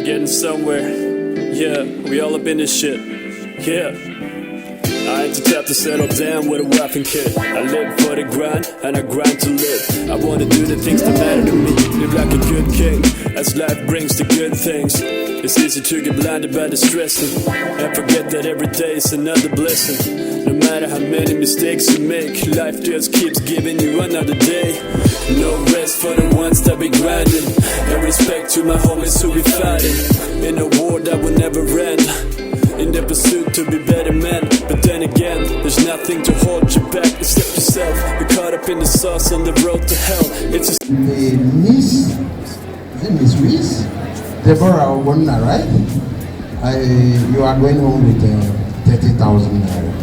getting somewhere. Yeah, we all up in this shit. Yeah. I ain't the type to settle down with a wife and kid. I live for the grind, and I grind to live. I wanna do the things that matter to me. Live like a good king, as life brings the good things. It's easy to get blinded by the stressing, and forget that every day is another blessing. No matter how many mistakes you make, life just keeps giving you another day. No rest for the ones that be grinding, and respect to my homies who be fighting in a war that will never end, in the pursuit to be better men. But then again, there's nothing to hold you back except yourself. You're caught up in the sauce on the road to hell. It's just Miss Reese? Deborah Obonna, right? You are going home with 30,000 naira.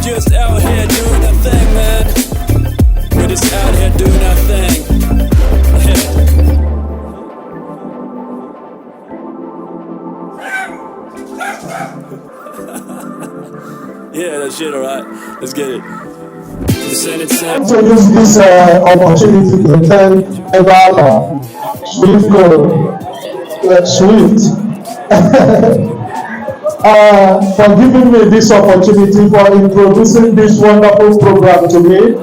Just out here doing our thing, man. We're just out here doing our thing. Yeah, that shit, alright. Let's get it. To use this opportunity to thank Eval Swift for giving me this opportunity, for introducing this wonderful program to me.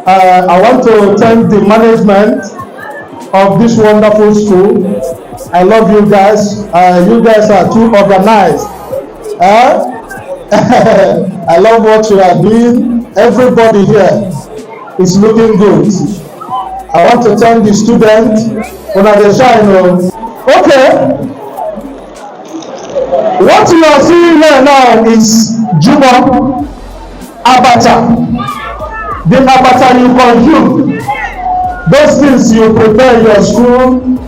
I want to thank the management of this wonderful school. I love you guys. You guys are too organized. I love what you are doing. Everybody here is looking good. I want to thank the students. Okay. What you are seeing here now is Jigbo Abacha. The Abacha you consume, those things you prepare in your school,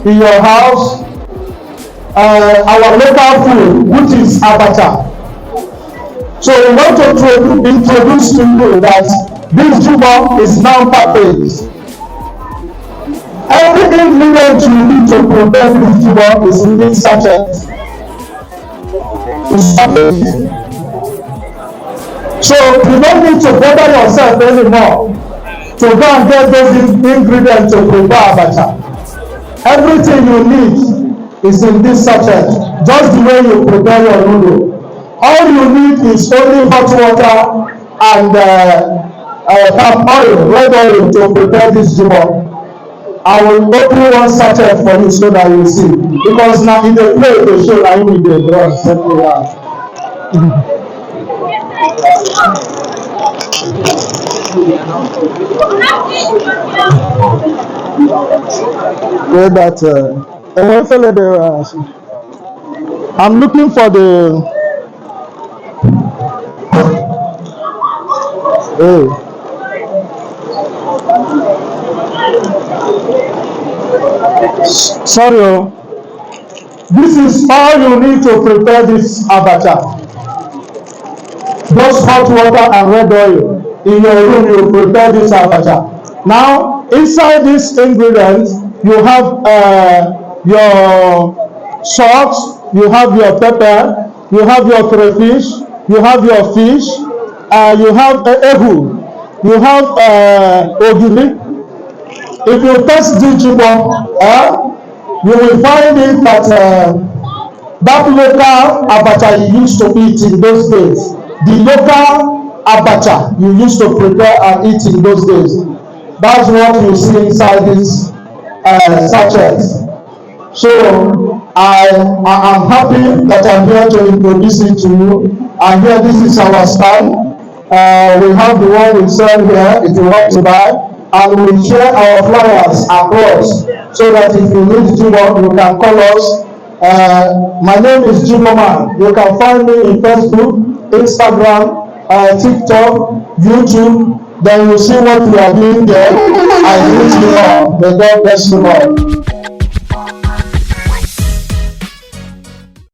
in your house, our local food, which is Abacha. So we want to introduce to you that this Jigbo is now packaged. Every ingredient you need to prepare this Jigbo is in this sachet. So you don't need to bother yourself anymore to go and get those ingredients to prepare abacha. Everything you need is in this sachet, just the way you prepare your noodle. All you need is only hot water and palm oil, red oil, to prepare this Jigbo. I will open one sachet for you so that you see, because now in the plate to show that you need the brush simply out. I'm looking for the sorry, this is all you need to prepare this abacha. Just hot water and red oil. In your room, you prepare this abacha. Now, inside this ingredient, you have your salt, you have your pepper, you have your crayfish, you have your fish, you have egu, you have ogiri. If you test the Jigbo, you will find it that that local abacha you used to eat in those days, the local abacha you used to prepare and eat in those days, that's what you see inside this sachet. So I am happy that I'm here to introduce it to you. And here, this is our stand. We have the one we sell here if you want to buy, and we share our flyers across, so that if you need Jigbo, you can call us. My name is Jigbo Man. You can find me in Facebook, Instagram, TikTok, YouTube. Then you see what we are doing there. I greet you all. May God bless you all.